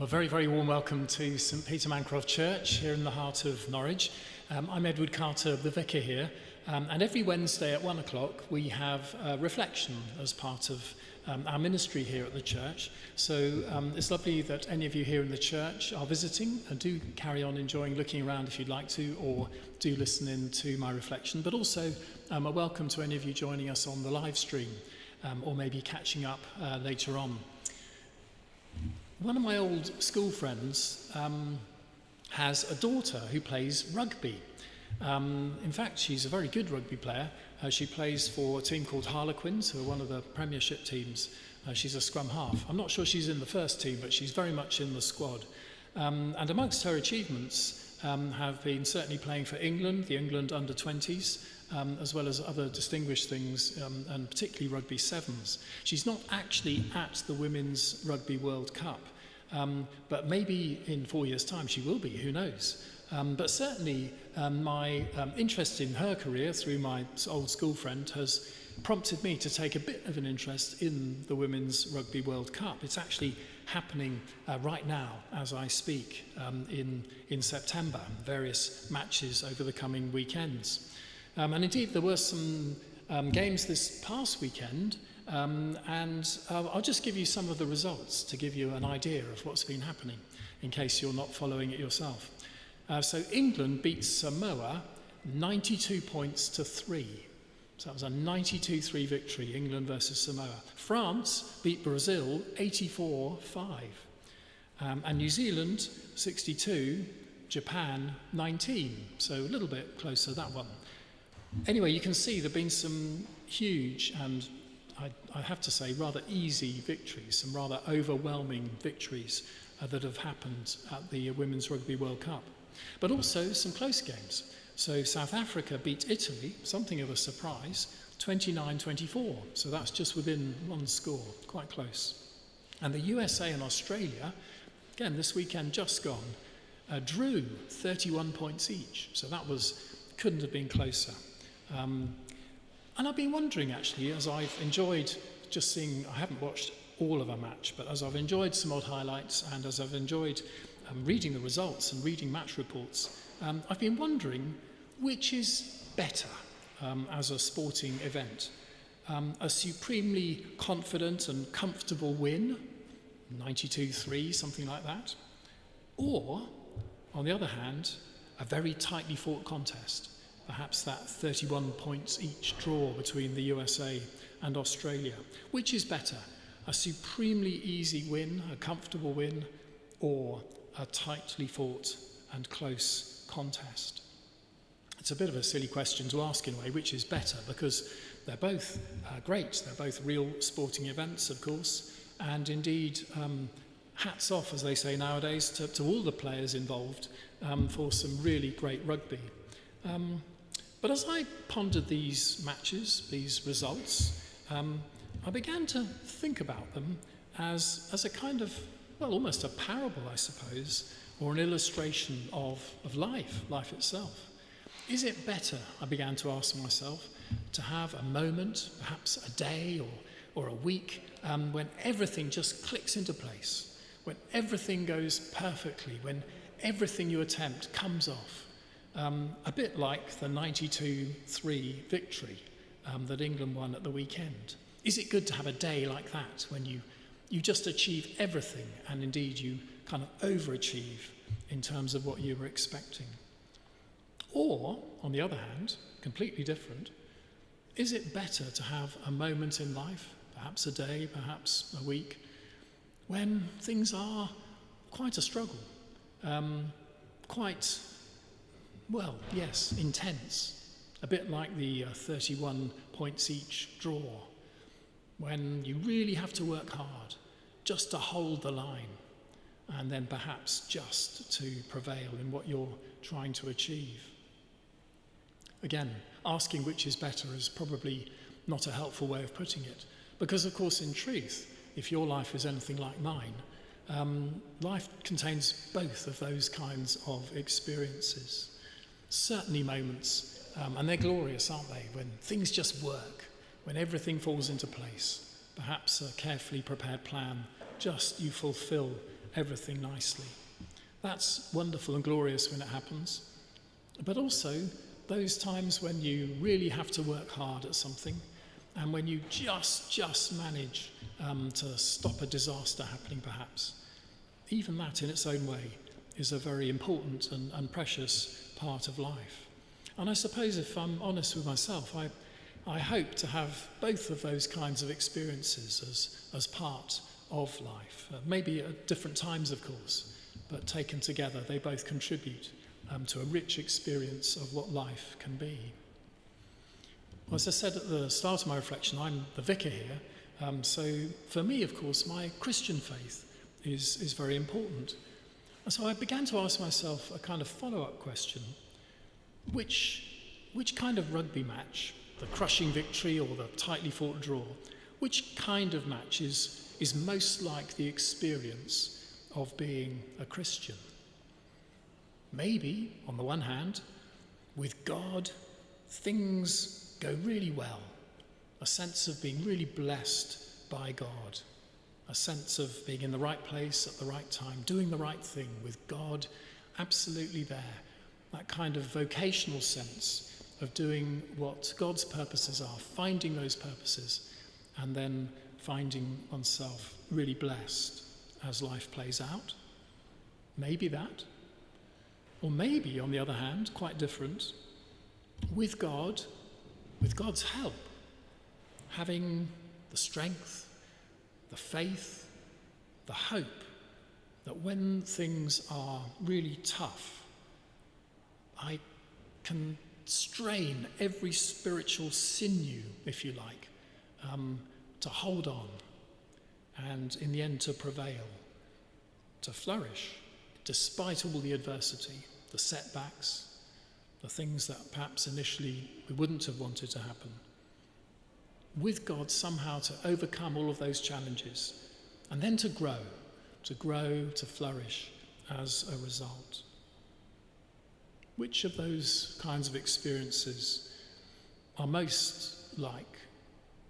A very, very warm welcome to St Peter Mancroft Church here in the heart of Norwich. I'm Edward Carter, the vicar here, and every Wednesday at 1 o'clock we have a reflection as part of our ministry here at the church. So it's lovely that any of you here in the church are visiting, and do carry on enjoying looking around if you'd like to, or do listen in to my reflection. But also a welcome to any of you joining us on the live stream, or maybe catching up later on. One of my old school friends has a daughter who plays rugby. In fact, she's a very good rugby player. She plays for a team called Harlequins, who are one of the Premiership teams. She's a scrum half. I'm not sure she's in the first team, but she's very much in the squad. And amongst her achievements have been certainly playing for England, the England under-20s, as well as other distinguished things, and particularly rugby sevens. She's not actually at the Women's Rugby World Cup, but maybe in 4 years' time she will be, who knows. But certainly my interest in her career through my old school friend has prompted me to take a bit of an interest in the Women's Rugby World Cup. It's actually happening right now as I speak in September, various matches over the coming weekends. And indeed there were some games this past weekend, and I'll just give you some of the results to give you an idea of what's been happening in case you're not following it yourself. So England beat Samoa 92 points to 3. So that was a 92-3 victory, England versus Samoa. France beat Brazil 84-5. And New Zealand 62, Japan 19. So a little bit closer, that one. Anyway, you can see there have been some huge and, I have to say, rather easy victories, some rather overwhelming victories that have happened at the Women's Rugby World Cup. But also some close games. So South Africa beat Italy, something of a surprise, 29-24. So that's just within one score, quite close. And the USA and Australia, again this weekend just gone, drew 31 points each. So that couldn't have been closer. And I've been wondering actually, as I've enjoyed just seeing, I haven't watched all of a match, but as I've enjoyed some odd highlights and as I've enjoyed reading the results and reading match reports, I've been wondering which is better as a sporting event. A supremely confident and comfortable win, 92-3, something like that, or, on the other hand, a very tightly fought contest. Perhaps that 31 points each draw between the USA and Australia. Which is better, a supremely easy win, a comfortable win, or a tightly fought and close contest? It's a bit of a silly question to ask in a way, which is better, because they're both great. They're both real sporting events, of course, and indeed hats off, as they say nowadays, to all the players involved for some really great rugby. But as I pondered these matches, these results, I began to think about them as a kind of, well, almost a parable, I suppose, or an illustration of life itself. Is it better, I began to ask myself, to have a moment, perhaps a day or a week, when everything just clicks into place, when everything goes perfectly, when everything you attempt comes off? A bit like the 92-3 victory that England won at the weekend. Is it good to have a day like that when you just achieve everything, and indeed you kind of overachieve in terms of what you were expecting? Or, on the other hand, completely different, is it better to have a moment in life, perhaps a day, perhaps a week, when things are quite a struggle, quite, well, yes, intense, a bit like the 31 points each draw, when you really have to work hard just to hold the line, and then perhaps just to prevail in what you're trying to achieve? Again, asking which is better is probably not a helpful way of putting it, because of course in truth, if your life is anything like mine, life contains both of those kinds of experiences. Certainly moments, and they're glorious, aren't they, when things just work, when everything falls into place. Perhaps a carefully prepared plan, just you fulfill everything nicely. That's wonderful and glorious when it happens. But also those times when you really have to work hard at something and when you just manage to stop a disaster happening perhaps. Even that in its own way is a very important and precious part of life. And I suppose if I'm honest with myself, I hope to have both of those kinds of experiences as part of life. Maybe at different times, of course, but taken together, they both contribute to a rich experience of what life can be. Well, as I said at the start of my reflection, I'm the vicar here. So for me, of course, my Christian faith is very important. And so I began to ask myself a kind of follow-up question. Which kind of rugby match, the crushing victory or the tightly fought draw, which kind of match is most like the experience of being a Christian? Maybe, on the one hand, with God, things go really well. A sense of being really blessed by God. A sense of being in the right place at the right time, doing the right thing with God absolutely there. That kind of vocational sense of doing what God's purposes are, finding those purposes, and then finding oneself really blessed as life plays out. Maybe that. Or maybe, on the other hand, quite different, with God, with God's help, having the strength, the faith, the hope that when things are really tough, I can strain every spiritual sinew, if you like, to hold on and in the end to prevail, to flourish, despite all the adversity, the setbacks, the things that perhaps initially we wouldn't have wanted to happen. With God somehow to overcome all of those challenges and then to grow, to flourish as a result. Which of those kinds of experiences are most like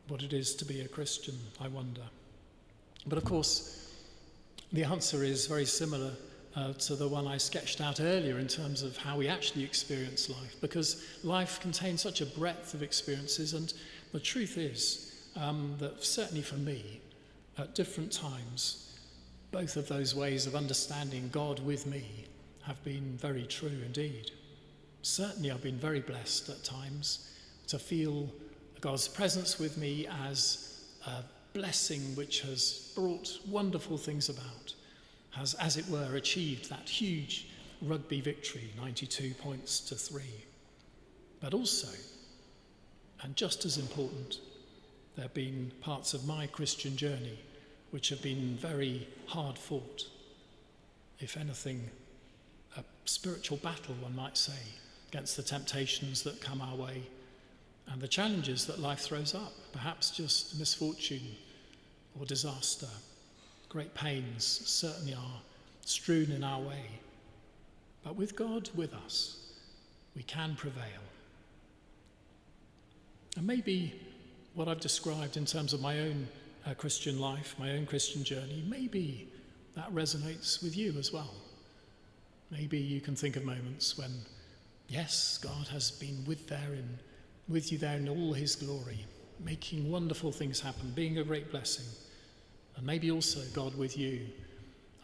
what it is to be a Christian, I wonder? But of course, the answer is very similar to the one I sketched out earlier in terms of how we actually experience life, because life contains such a breadth of experiences, and the truth is that certainly for me, at different times, both of those ways of understanding God with me have been very true indeed. Certainly I've been very blessed at times to feel God's presence with me as a blessing which has brought wonderful things about, has, as it were, achieved that huge rugby victory, 92 points to 3. But also, and just as important, there have been parts of my Christian journey which have been very hard fought. If anything, a spiritual battle, one might say, against the temptations that come our way and the challenges that life throws up, perhaps just misfortune or disaster. Great pains certainly are strewn in our way. But with God with us, we can prevail. And maybe what I've described in terms of my own Christian life, my own Christian journey, maybe that resonates with you as well. Maybe you can think of moments when, yes, God has been with you there in all his glory, making wonderful things happen, being a great blessing. And maybe also God with you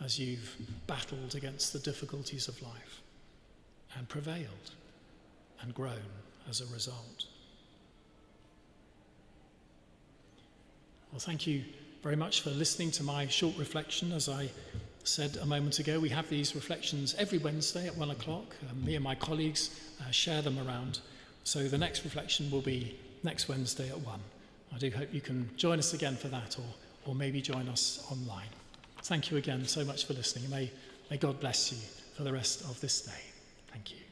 as you've battled against the difficulties of life and prevailed and grown as a result. Well, thank you very much for listening to my short reflection. As I said a moment ago, we have these reflections every Wednesday at 1 o'clock. Me and my colleagues share them around. So the next reflection will be next Wednesday at 1. I do hope you can join us again for that, or maybe join us online. Thank you again so much for listening. May God bless you for the rest of this day. Thank you.